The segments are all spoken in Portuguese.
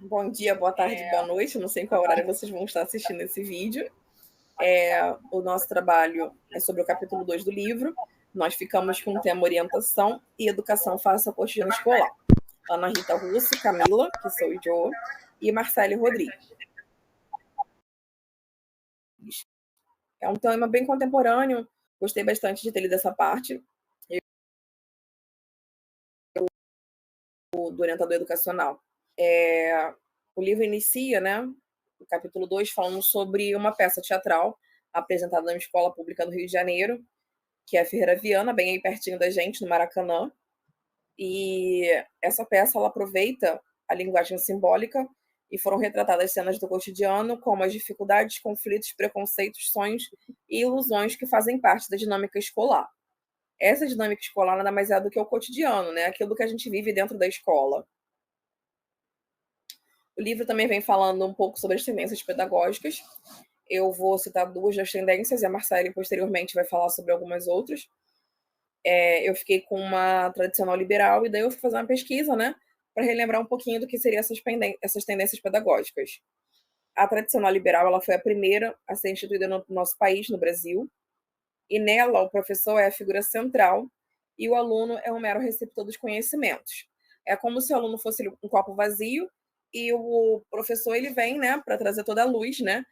Bom dia, boa tarde, boa noite. Não sei em qual horário vocês vão estar assistindo esse vídeo. O nosso trabalho é sobre o capítulo 2 do livro. Nós ficamos com o tema orientação e educação face ao cotidiano escolar. Ana Rita Russo, Camila, que sou eu, e Marcele Rodrigues. É um tema bem contemporâneo. Gostei bastante de ter lido essa parte do orientador educacional. O livro inicia, né, o capítulo 2, falando sobre uma peça teatral apresentada numa escola pública no Rio de Janeiro, que é a Ferreira Viana, bem aí pertinho da gente, no Maracanã. E essa peça, ela aproveita a linguagem simbólica e foram retratadas cenas do cotidiano, como as dificuldades, conflitos, preconceitos, sonhos e ilusões que fazem parte da dinâmica escolar. Essa dinâmica escolar nada mais é do que o cotidiano, né? Aquilo que a gente vive dentro da escola. O livro também vem falando um pouco sobre as tendências pedagógicas. Eu vou citar duas das tendências e a Marcele posteriormente vai falar sobre algumas outras. Eu fiquei com uma tradicional liberal e daí eu fui fazer uma pesquisa, né, para relembrar um pouquinho do que seriam essas tendências pedagógicas. A tradicional liberal, ela foi a primeira a ser instituída no nosso país, no Brasil, e nela o professor é a figura central e o aluno é um mero receptor dos conhecimentos. É como se o aluno fosse um copo vazio e o professor ele vem, né, para trazer toda a luz, né,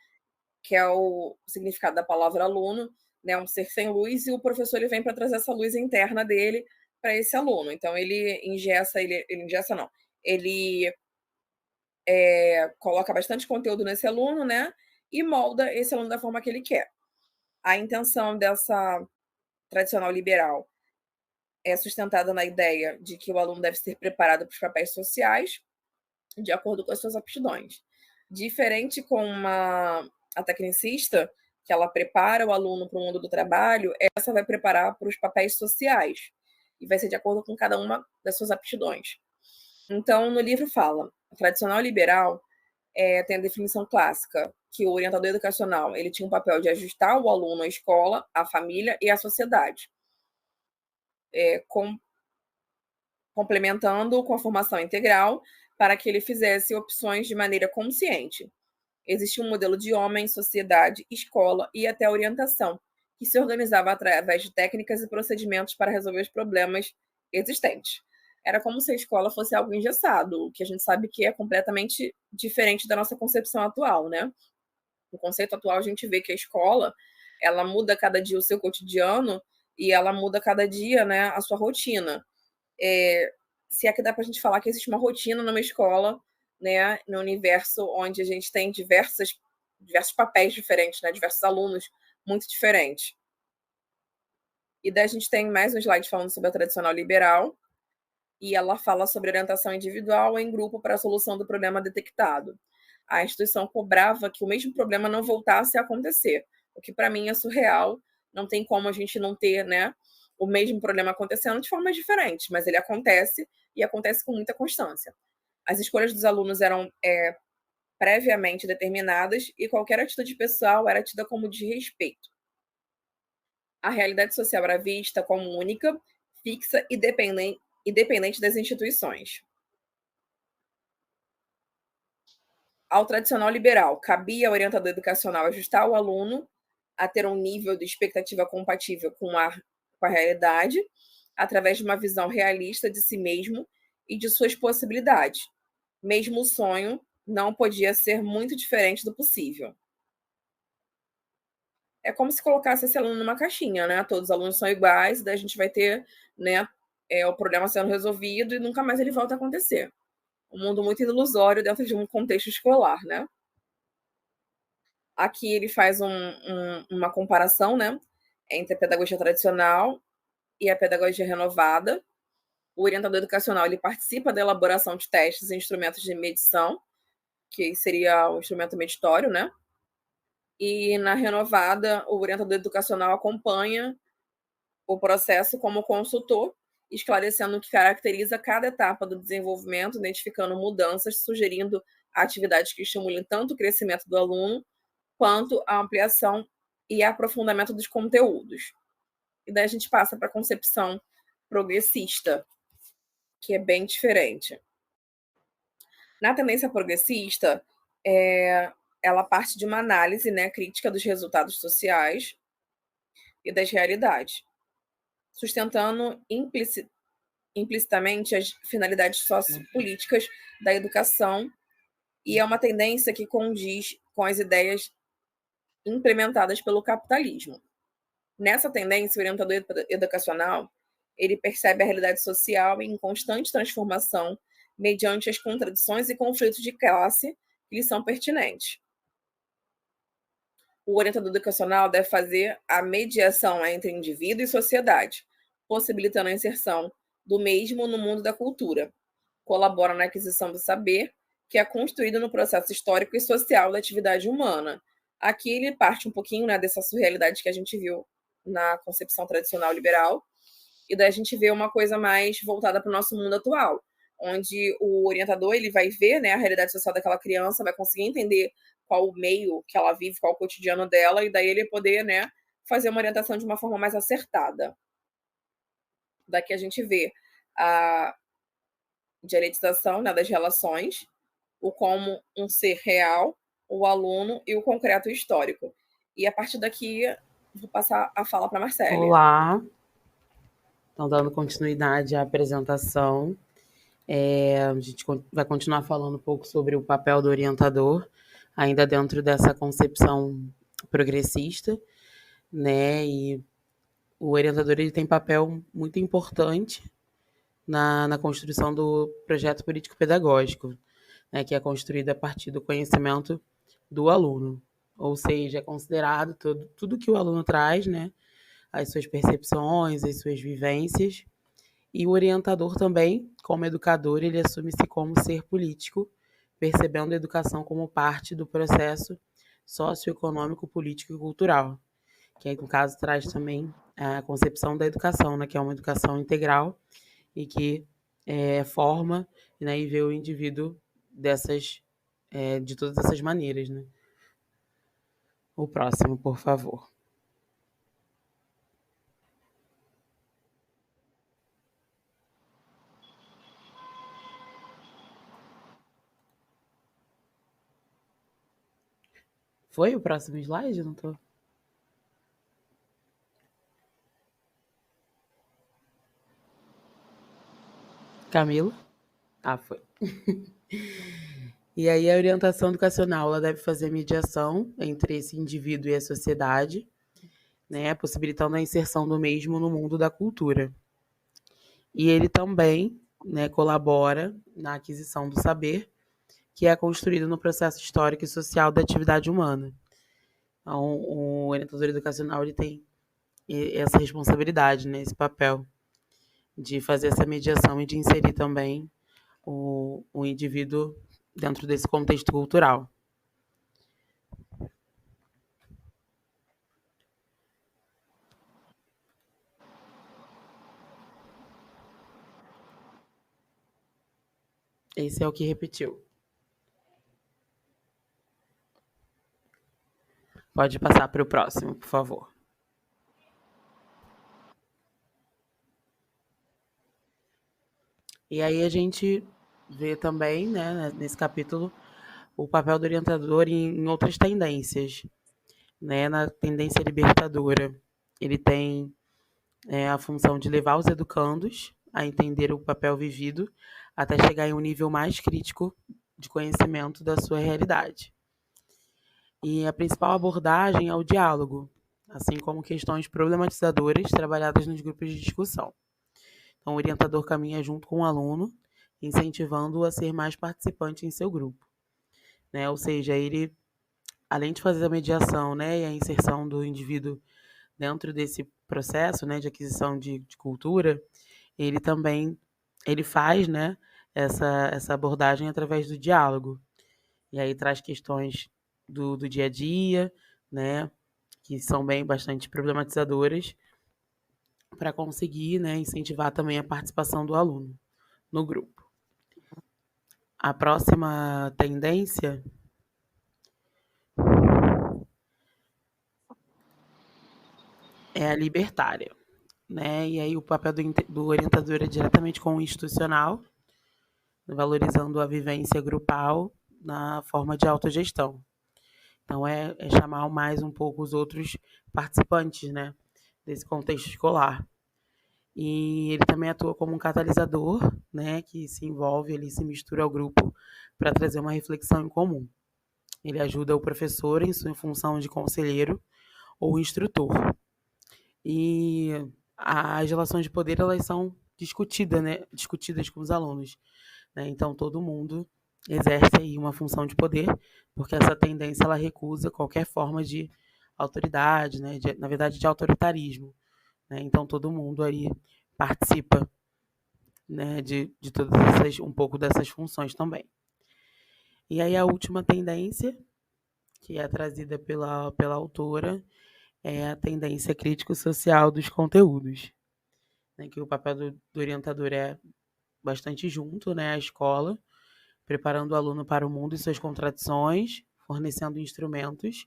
que é o significado da palavra aluno, né, um ser sem luz, e o professor ele vem para trazer essa luz interna dele para esse aluno. Então ele ingessa não, ele coloca bastante conteúdo nesse aluno, né, e molda esse aluno da forma que ele quer. A intenção dessa tradicional liberal é sustentada na ideia de que o aluno deve ser preparado para os papéis sociais de acordo com as suas aptidões. Diferente com a tecnicista, que ela prepara o aluno para o mundo do trabalho, essa vai preparar para os papéis sociais e vai ser de acordo com cada uma das suas aptidões. Então, no livro fala, a tradicional liberal tem a definição clássica, que o orientador educacional ele tinha um papel de ajustar o aluno à escola, à família e à sociedade, complementando com a formação integral para que ele fizesse opções de maneira consciente. Existia um modelo de homem, sociedade, escola e até orientação, que se organizava através de técnicas e procedimentos para resolver os problemas existentes. Era como se a escola fosse algo engessado, o que a gente sabe que é completamente diferente da nossa concepção atual, né? No conceito atual, a gente vê que a escola, ela muda cada dia o seu cotidiano e ela muda cada dia, né, a sua rotina. Se é que dá para a gente falar que existe uma rotina numa escola, né, no universo onde a gente tem diversos papéis diferentes, né, diversos alunos muito diferentes. E daí a gente tem mais um slide falando sobre a tradicional liberal, e ela fala sobre orientação individual ou em grupo para a solução do problema detectado. A instituição cobrava que o mesmo problema não voltasse a acontecer, o que para mim é surreal. Não tem como a gente não ter, né, o mesmo problema acontecendo de formas diferentes, mas ele acontece e acontece com muita constância. As escolhas dos alunos eram previamente determinadas e qualquer atitude pessoal era tida como desrespeito. A realidade social era vista como única, fixa e independente das instituições. Ao tradicional liberal, cabia ao orientador educacional ajustar o aluno a ter um nível de expectativa compatível com a realidade, através de uma visão realista de si mesmo e de suas possibilidades. Mesmo o sonho não podia ser muito diferente do possível. É como se colocasse esse aluno numa caixinha, né? Todos os alunos são iguais, daí a gente vai ter, né, o problema sendo resolvido e nunca mais ele volta a acontecer. Um mundo muito ilusório dentro de um contexto escolar, né? Aqui ele faz uma comparação, né, entre a pedagogia tradicional e a pedagogia renovada. O orientador educacional ele participa da elaboração de testes e instrumentos de medição, que seria o instrumento meditório, né? E na renovada, o orientador educacional acompanha o processo como consultor, esclarecendo o que caracteriza cada etapa do desenvolvimento, identificando mudanças, sugerindo atividades que estimulem tanto o crescimento do aluno quanto a ampliação e aprofundamento dos conteúdos. E daí a gente passa para a concepção progressista, que é bem diferente. Na tendência progressista, ela parte de uma análise, né, crítica dos resultados sociais e das realidades, sustentando implicitamente as finalidades sociopolíticas da educação, e é uma tendência que condiz com as ideias implementadas pelo capitalismo. Nessa tendência, o orientador educacional ele percebe a realidade social em constante transformação mediante as contradições e conflitos de classe que lhe são pertinentes. O orientador educacional deve fazer a mediação entre indivíduo e sociedade, possibilitando a inserção do mesmo no mundo da cultura. Colabora na aquisição do saber, que é construído no processo histórico e social da atividade humana. Aqui ele parte um pouquinho, né, dessa surrealidade que a gente viu na concepção tradicional liberal, e daí a gente vê uma coisa mais voltada para o nosso mundo atual, onde o orientador ele vai ver, né, a realidade social daquela criança, vai conseguir entender qual o meio que ela vive, qual o cotidiano dela, e daí ele poder, né, fazer uma orientação de uma forma mais acertada. Daqui a gente vê a dialetização, né, das relações, o como um ser real, o aluno e o concreto histórico. E a partir daqui, vou passar a fala para a Marcele. Olá, então dando continuidade à apresentação, a gente vai continuar falando um pouco sobre o papel do orientador, ainda dentro dessa concepção progressista, né? E o orientador ele tem papel muito importante na construção do projeto político-pedagógico, né, que é construído a partir do conhecimento do aluno. Ou seja, é considerado tudo que o aluno traz, né, as suas percepções, as suas vivências. E o orientador também, como educador, ele assume-se como ser político, percebendo a educação como parte do processo socioeconômico, político e cultural, que aí, no caso, traz também a concepção da educação, né, que é uma educação integral e que forma, né, e vê o indivíduo de todas essas maneiras. Né? O próximo, por favor. Foi o próximo slide? Não tô. Camila? Ah, foi. E aí a orientação educacional ela deve fazer mediação entre esse indivíduo e a sociedade, né, possibilitando a inserção do mesmo no mundo da cultura. E ele também, né, colabora na aquisição do saber, que é construído no processo histórico e social da atividade humana. Então, o orientador educacional ele tem essa responsabilidade, né, esse papel de fazer essa mediação e de inserir também o indivíduo dentro desse contexto cultural. Esse é o que repetiu. Pode passar para o próximo, por favor. E aí a gente vê também, né, nesse capítulo, o papel do orientador em outras tendências. Né? Na tendência libertadora, ele tem a função de levar os educandos a entender o papel vivido até chegar em um nível mais crítico de conhecimento da sua realidade. E a principal abordagem é o diálogo, assim como questões problematizadoras trabalhadas nos grupos de discussão. Então, o orientador caminha junto com o aluno, incentivando-o a ser mais participante em seu grupo. Né? Ou seja, ele, além de fazer a mediação, né, e a inserção do indivíduo dentro desse processo, né, de aquisição de cultura, ele também faz, né, essa abordagem através do diálogo. E aí traz questões do dia a dia, né, que são bastante problematizadoras, para conseguir, né, incentivar também a participação do aluno no grupo. A próxima tendência é a libertária, né? E aí o papel do orientador é diretamente com o institucional, valorizando a vivência grupal na forma de autogestão. Então, é chamar mais um pouco os outros participantes, né, desse contexto escolar. E ele também atua como um catalisador, né, que se envolve, ele se mistura ao grupo para trazer uma reflexão em comum. Ele ajuda o professor em sua função de conselheiro ou instrutor. E as relações de poder, elas são discutidas com os alunos, né? Então, todo mundo exerce aí uma função de poder, porque essa tendência, ela recusa qualquer forma de autoridade, né? Na verdade, de autoritarismo, né? Então, todo mundo aí participa, né, de todas um pouco dessas funções também. E aí a última tendência, que é trazida pela autora, é a tendência crítico-social dos conteúdos, né, que o papel do orientador é bastante junto, né, à escola, preparando o aluno para o mundo e suas contradições, fornecendo instrumentos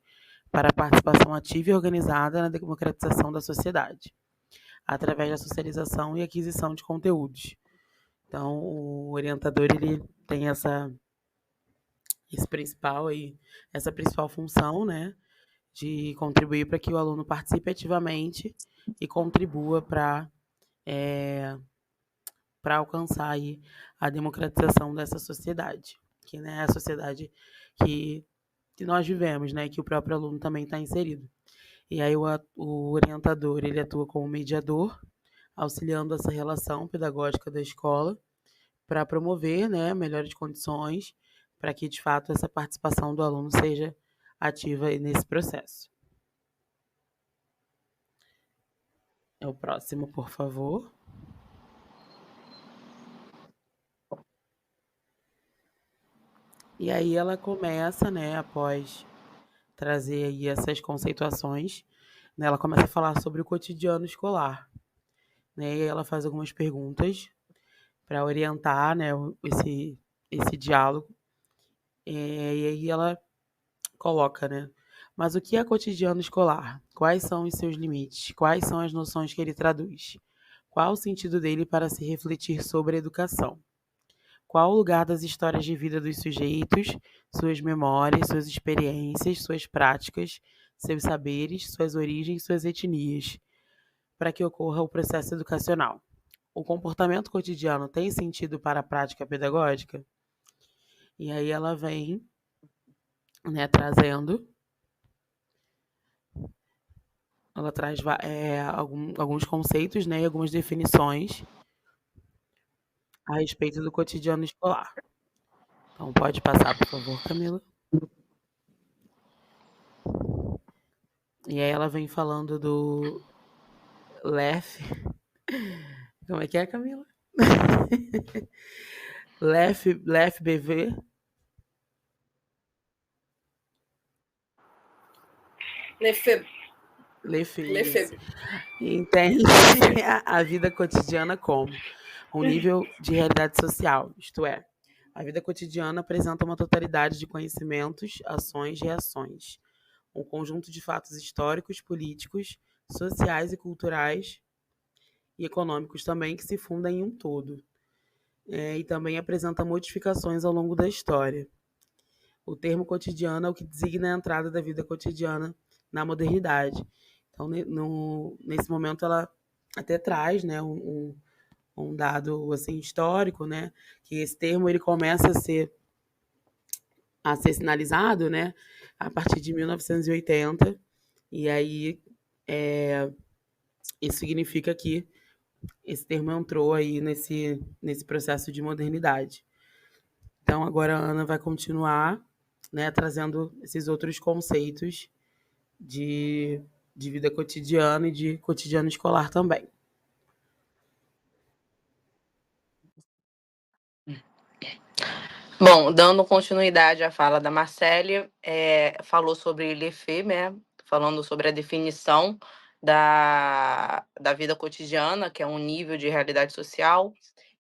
para a participação ativa e organizada na democratização da sociedade, através da socialização e aquisição de conteúdos. Então, o orientador, ele tem essa principal função, né, de contribuir para que o aluno participe ativamente e contribua para alcançar aí a democratização dessa sociedade, que, né, é a sociedade que, que nós vivemos, né, que o próprio aluno também está inserido. E aí o orientador, ele atua como mediador, auxiliando essa relação pedagógica da escola para promover, né, melhores condições para que, de fato, essa participação do aluno seja ativa nesse processo. É o próximo, por favor. E aí ela começa, né, após trazer aí essas conceituações, né, ela começa a falar sobre o cotidiano escolar, né, e ela faz algumas perguntas para orientar, né, esse diálogo, e aí ela coloca, né, mas o que é cotidiano escolar? Quais são os seus limites? Quais são as noções que ele traduz? Qual o sentido dele para se refletir sobre a educação? Qual o lugar das histórias de vida dos sujeitos, suas memórias, suas experiências, suas práticas, seus saberes, suas origens, suas etnias, para que ocorra o processo educacional? O comportamento cotidiano tem sentido para a prática pedagógica? E aí ela vem, né, ela traz alguns conceitos, né, e algumas definições a respeito do cotidiano escolar. Então, pode passar, por favor, Camila. E aí ela vem falando do LEF. Como é que é, Camila? LEF BV. Lefebvre. LEF. Entende a vida cotidiana como um nível de realidade social, isto é, a vida cotidiana apresenta uma totalidade de conhecimentos, ações, reações, um conjunto de fatos históricos, políticos, sociais e culturais e econômicos também que se fundem em um todo. E também apresenta modificações ao longo da história. O termo cotidiano é o que designa a entrada da vida cotidiana na modernidade. Então, nesse momento, ela até traz, né, um dado assim, histórico, né, que esse termo ele começa a ser sinalizado, né, a partir de 1980, e aí isso significa que esse termo entrou aí nesse processo de modernidade. Então, agora a Ana vai continuar, né, trazendo esses outros conceitos de vida cotidiana e de cotidiano escolar também. Bom, dando continuidade à fala da Marcélia, falou sobre Lefebvre, né? Falando sobre a definição da vida cotidiana, que é um nível de realidade social.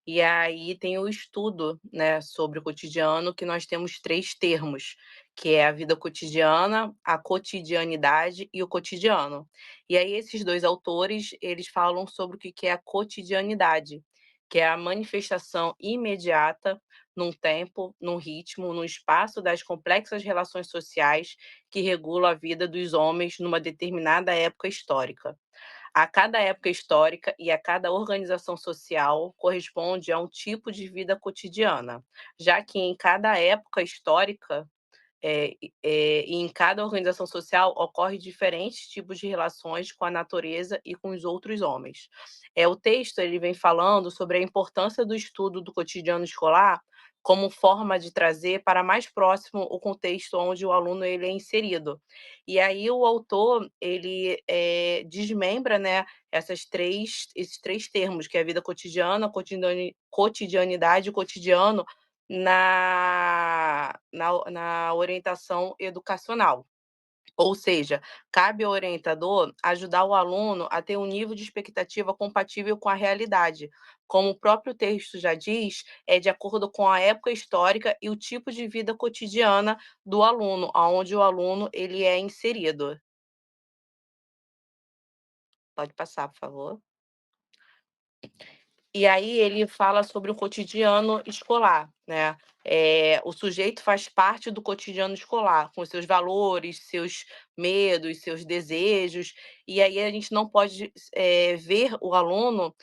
E aí tem o estudo, né, sobre o cotidiano, que nós temos 3 termos, que é a vida cotidiana, a cotidianidade e o cotidiano. E aí esses 2 autores, eles falam sobre o que é a cotidianidade, que é a manifestação imediata num tempo, num ritmo, num espaço das complexas relações sociais que regulam a vida dos homens numa determinada época histórica. A cada época histórica e a cada organização social corresponde a um tipo de vida cotidiana, já que em cada época histórica e em cada organização social ocorre diferentes tipos de relações com a natureza e com os outros homens. O texto ele vem falando sobre a importância do estudo do cotidiano escolar como forma de trazer para mais próximo o contexto onde o aluno ele é inserido. E aí o autor ele desmembra, né, esses três termos, que é a vida cotidiana, cotidianidade e cotidiano, na orientação educacional. Ou seja, cabe ao orientador ajudar o aluno a ter um nível de expectativa compatível com a realidade. Como o próprio texto já diz, é de acordo com a época histórica e o tipo de vida cotidiana do aluno, aonde o aluno ele é inserido. Pode passar, por favor. E aí ele fala sobre o cotidiano escolar, né. O sujeito faz parte do cotidiano escolar, com seus valores, seus medos, seus desejos, e aí a gente não pode, ver o aluno,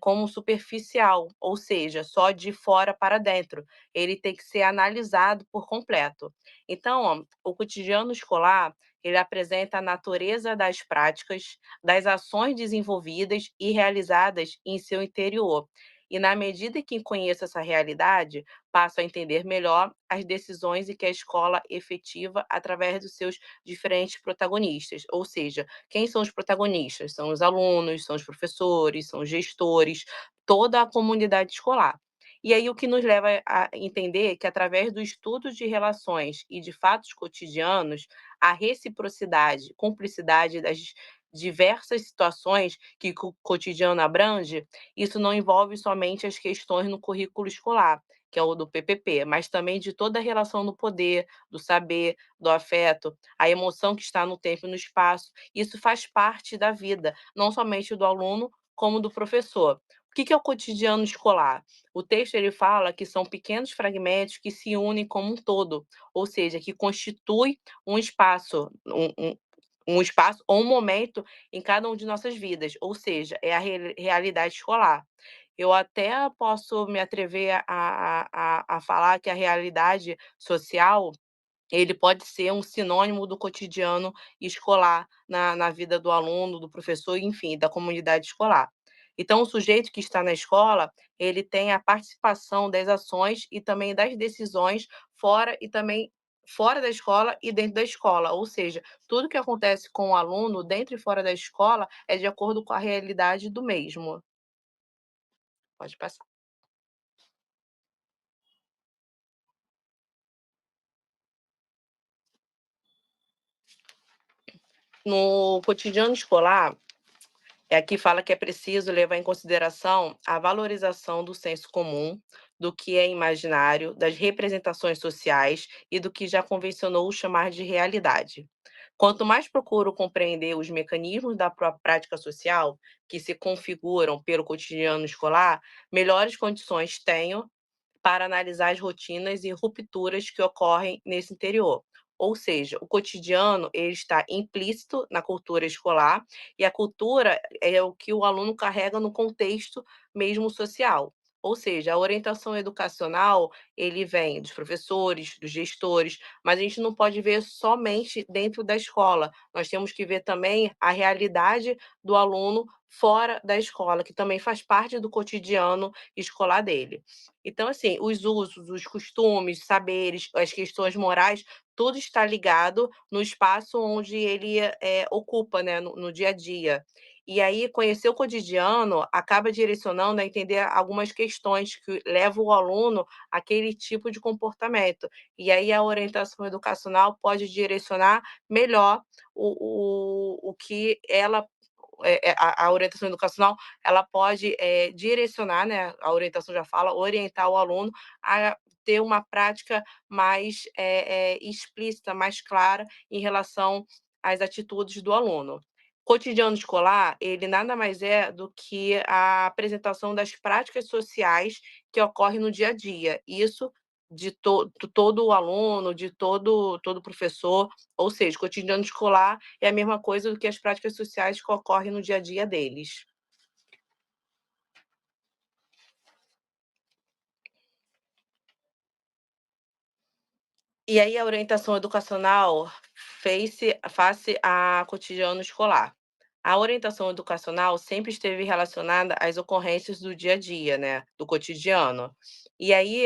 como superficial, ou seja, só de fora para dentro. Ele tem que ser analisado por completo. Então, ó, o cotidiano escolar, ele apresenta a natureza das práticas, das ações desenvolvidas e realizadas em seu interior. E na medida que conheço essa realidade, passo a entender melhor as decisões e que a escola efetiva através dos seus diferentes protagonistas. Ou seja, quem são os protagonistas? São os alunos, são os professores, são os gestores, toda a comunidade escolar. E aí o que nos leva a entender que através do estudo de relações e de fatos cotidianos, a reciprocidade, cumplicidade das diversas situações que o cotidiano abrange, isso não envolve somente as questões no currículo escolar, que é o do PPP, mas também de toda a relação do poder, do saber, do afeto, a emoção que está no tempo e no espaço. Isso faz parte da vida, não somente do aluno, como do professor. O que é o cotidiano escolar? O texto ele fala que são pequenos fragmentos que se unem como um todo, ou seja, que constitui um espaço, um espaço ou um momento em cada um de nossas vidas, ou seja, é a realidade escolar. Eu até posso me atrever a falar que a realidade social, ele pode ser um sinônimo do cotidiano escolar na vida do aluno, do professor, enfim, da comunidade escolar. Então, o sujeito que está na escola, ele tem a participação das ações e também das decisões fora e também fora da escola e dentro da escola, ou seja, tudo que acontece com o aluno dentro e fora da escola é de acordo com a realidade do mesmo. Pode passar. No cotidiano escolar, aqui fala que é preciso levar em consideração a valorização do senso comum, do que é imaginário, das representações sociais e do que já convencionou chamar de realidade. Quanto mais procuro compreender os mecanismos da própria prática social que se configuram pelo cotidiano escolar, melhores condições tenho para analisar as rotinas e rupturas que ocorrem nesse interior. Ou seja, o cotidiano ele está implícito na cultura escolar e a cultura é o que o aluno carrega no contexto mesmo social. Ou seja, a orientação educacional ele vem dos professores, dos gestores, mas a gente não pode ver somente dentro da escola. Nós temos que ver também a realidade do aluno fora da escola, que também faz parte do cotidiano escolar dele. Então, assim, os usos, os costumes, saberes, as questões morais, tudo está ligado no espaço onde ele, ocupa, né, no dia a dia. E aí conhecer o cotidiano acaba direcionando a entender algumas questões que levam o aluno àquele tipo de comportamento. E aí a orientação educacional pode direcionar melhor o que ela a orientação educacional, ela pode, direcionar, né, a orientação já fala, orientar o aluno a ter uma prática mais, explícita, mais clara em relação às atitudes do aluno. Cotidiano escolar, ele nada mais é do que a apresentação das práticas sociais que ocorrem no dia a dia. Isso todo o aluno, de todo professor, ou seja, o cotidiano escolar é a mesma coisa do que as práticas sociais que ocorrem no dia a dia deles. E aí a orientação educacional face a cotidiano escolar. A orientação educacional sempre esteve relacionada às ocorrências do dia a dia, né, do cotidiano. E aí,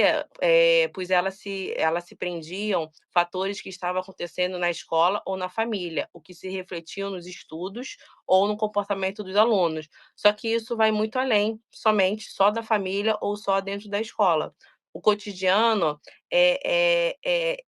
pois elas se prendiam fatores que estavam acontecendo na escola ou na família, o que se refletiam nos estudos ou no comportamento dos alunos. Só que isso vai muito além, somente só da família ou só dentro da escola. O cotidiano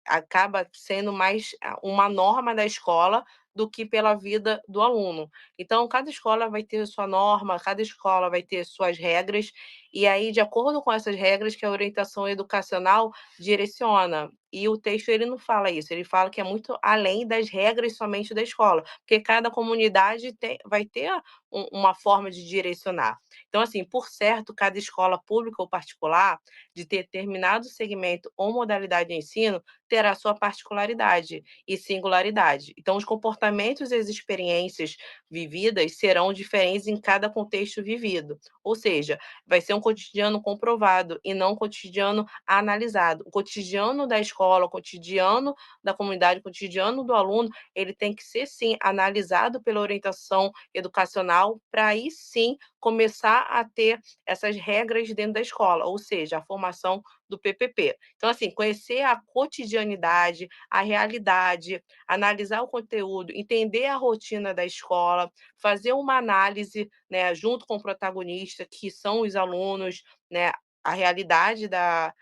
acaba sendo mais uma norma da escola do que pela vida do aluno. Então, cada escola vai ter sua norma, cada escola vai ter suas regras, e aí, de acordo com essas regras, que a orientação educacional direciona. E o texto ele não fala isso, ele fala que é muito além das regras somente da escola, porque cada comunidade vai ter uma forma de direcionar. Então, assim, por certo, cada escola pública ou particular de determinado segmento ou modalidade de ensino terá sua particularidade e singularidade. Então, os comportamentos e as experiências vividas serão diferentes em cada contexto vivido. Ou seja, vai ser um cotidiano comprovado e não um cotidiano analisado. O cotidiano da escola, o cotidiano da comunidade, o cotidiano do aluno, ele tem que ser, sim, analisado pela orientação educacional para aí, sim, começar a ter essas regras dentro da escola, ou seja, a formação do PPP. Então, assim, conhecer a cotidianidade, a realidade, analisar o conteúdo, entender a rotina da escola, fazer uma análise, né, junto com o protagonista, que são os alunos, né, a realidade da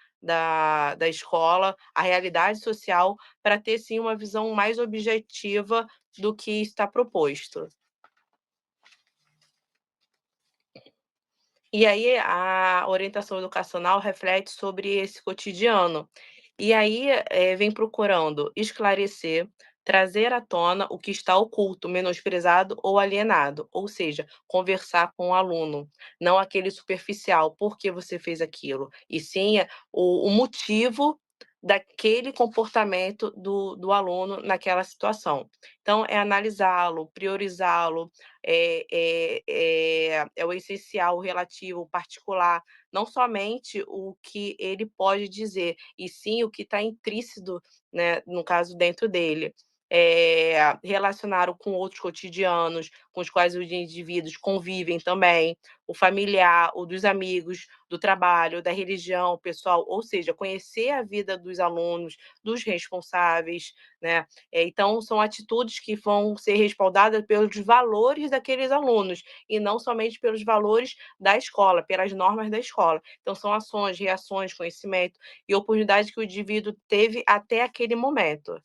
escola, a realidade social, para ter, sim, uma visão mais objetiva do que está proposto. E aí a orientação educacional reflete sobre esse cotidiano. E aí, vem procurando esclarecer, trazer à tona o que está oculto, menosprezado ou alienado, ou seja, conversar com o aluno, não aquele superficial, "por que você fez aquilo?", e sim o motivo daquele comportamento do aluno naquela situação. Então é analisá-lo, priorizá-lo, é o essencial, o relativo, o particular, não somente o que ele pode dizer, e sim o que está intrínseco, né, no caso dentro dele. Relacionar o com outros cotidianos, com os quais os indivíduos convivem também, o familiar, o dos amigos, do trabalho, da religião, pessoal, ou seja, conhecer a vida dos alunos, dos responsáveis, né. Então são atitudes que vão ser respaldadas pelos valores daqueles alunos, e não somente pelos valores da escola, pelas normas da escola. Então são ações, reações, conhecimento e oportunidades que o indivíduo teve até aquele momento.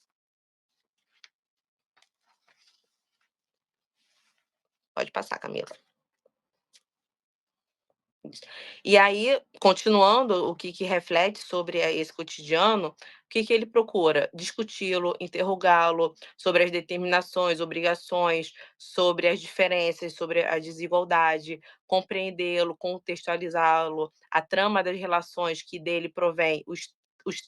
Pode passar, Camila. E aí, continuando, o que reflete sobre esse cotidiano, o que ele procura? Discuti-lo, interrogá-lo sobre as determinações, obrigações, sobre as diferenças, sobre a desigualdade, compreendê-lo, contextualizá-lo, a trama das relações que dele provém, os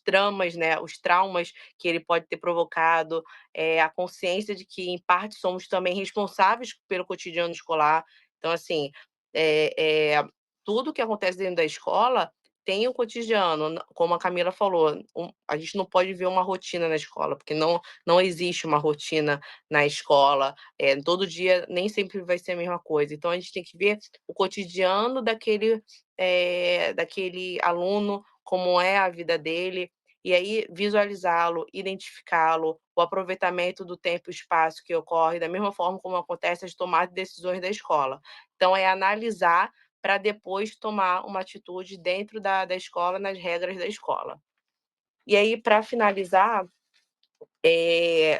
tramas, né, os traumas que ele pode ter provocado, a consciência de que, em parte, somos também responsáveis pelo cotidiano escolar. Então, assim, eh eh tudo que acontece dentro da escola tem o cotidiano, como a Camila falou, a gente não pode ver uma rotina na escola, porque não existe uma rotina na escola, todo dia nem sempre vai ser a mesma coisa, então a gente tem que ver o cotidiano daquele aluno, como é a vida dele, e aí visualizá-lo, identificá-lo, o aproveitamento do tempo e espaço que ocorre, da mesma forma como acontece as tomadas de decisões da escola. Então é analisar para depois tomar uma atitude dentro da escola, nas regras da escola. E aí, para finalizar,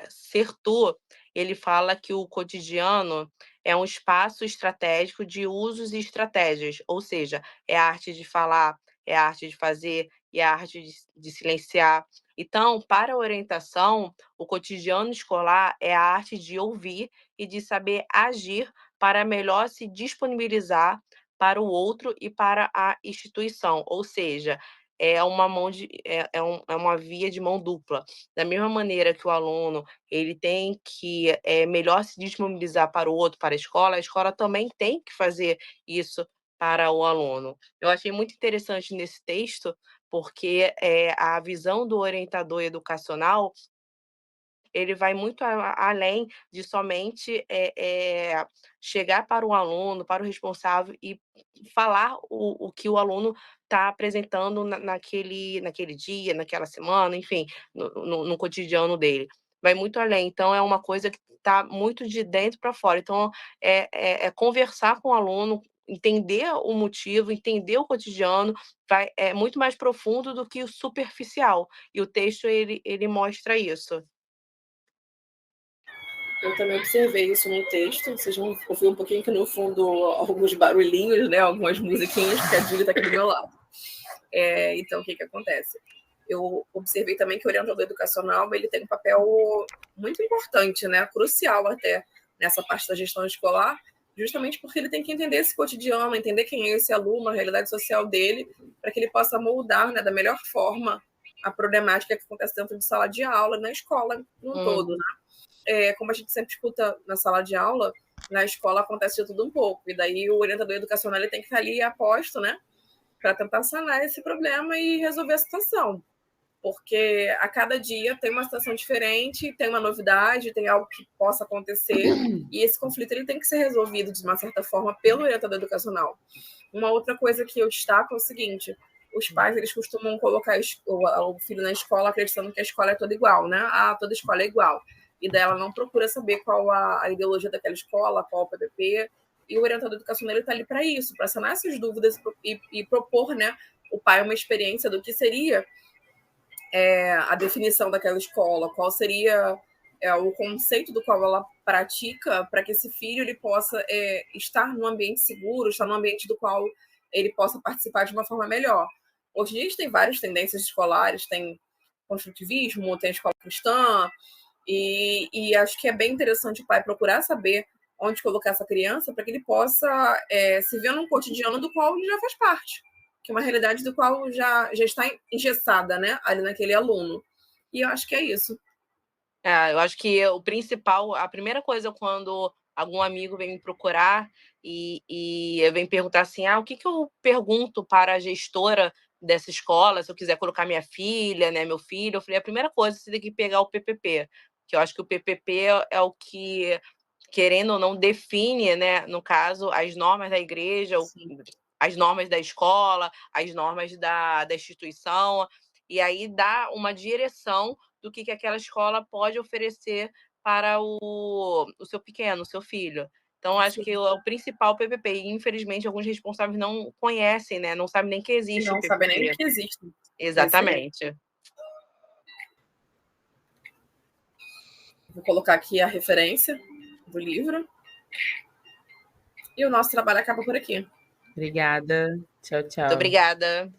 Sertur, ele fala que o cotidiano é um espaço estratégico de usos e estratégias, ou seja, é a arte de falar, é a arte de fazer e a arte de silenciar. Então, para a orientação, o cotidiano escolar é a arte de ouvir e de saber agir para melhor se disponibilizar para o outro e para a instituição, ou seja, é uma via de mão dupla. Da mesma maneira que o aluno ele tem que melhor se disponibilizar para o outro, para a escola também tem que fazer isso para o aluno. Eu achei muito interessante nesse texto, porque a visão do orientador educacional ele vai muito além de somente chegar para o aluno, para o responsável e falar o que o aluno está apresentando naquele dia, naquela semana, enfim, no cotidiano dele. Vai muito além. Então, é uma coisa que está muito de dentro para fora. Então, é conversar com o aluno, entender o motivo, entender o cotidiano, é muito mais profundo do que o superficial. E o texto, ele mostra isso. Eu também observei isso no texto. Vocês vão ouvir um pouquinho aqui no fundo alguns barulhinhos, né? Algumas musiquinhas, porque a Júlia está aqui do meu lado. Então, o que acontece? Eu observei também que o orientador educacional ele tem um papel muito importante, né? Crucial até nessa parte da gestão escolar, justamente porque ele tem que entender esse cotidiano, entender quem é esse aluno, a realidade social dele, para que ele possa moldar, né, da melhor forma a problemática que acontece dentro de sala de aula, na escola como um todo, né? Como a gente sempre escuta na sala de aula, na escola acontece de tudo um pouco. E daí o orientador educacional ele tem que estar ali aposto, né, para tentar sanar esse problema e resolver a situação. Porque a cada dia tem uma situação diferente, tem uma novidade, tem algo que possa acontecer, e esse conflito ele tem que ser resolvido, de uma certa forma, pelo orientador educacional. Uma outra coisa que eu destaco é o seguinte: os pais eles costumam colocar o filho na escola acreditando que a escola é toda igual, né? Toda escola é igual. E daí ela não procura saber qual a ideologia daquela escola, qual o PPP. E o orientador educacional está ali para isso, para sanar essas dúvidas e propor, né, o pai uma experiência do que seria a definição daquela escola, qual seria o conceito do qual ela pratica, para que esse filho ele possa estar num ambiente seguro, estar num ambiente do qual ele possa participar de uma forma melhor. Hoje em dia a gente tem várias tendências escolares, tem construtivismo, tem escola cristã, e acho que é bem interessante o pai procurar saber onde colocar essa criança para que ele possa se ver num cotidiano do qual ele já faz parte, que é uma realidade do qual já está engessada, né, ali naquele aluno. E eu acho que é isso. Eu acho que o principal, a primeira coisa quando algum amigo vem me procurar e vem perguntar assim, o que eu pergunto para a gestora dessa escola, se eu quiser colocar minha filha, né, meu filho, eu falei, a primeira coisa, você tem que pegar o PPP, que eu acho que o PPP é o que, querendo ou não, define, né, no caso, as normas da igreja, as normas da escola, as normas da instituição, e aí dá uma direção do que aquela escola pode oferecer para o seu pequeno, o seu filho. Então, acho que o principal PPP, e infelizmente alguns responsáveis não conhecem, né? Não sabem nem que existe não o PPP. Não sabem nem que existe. Exatamente. Vou colocar aqui a referência do livro. E o nosso trabalho acaba por aqui. Obrigada. Tchau, tchau. Muito obrigada.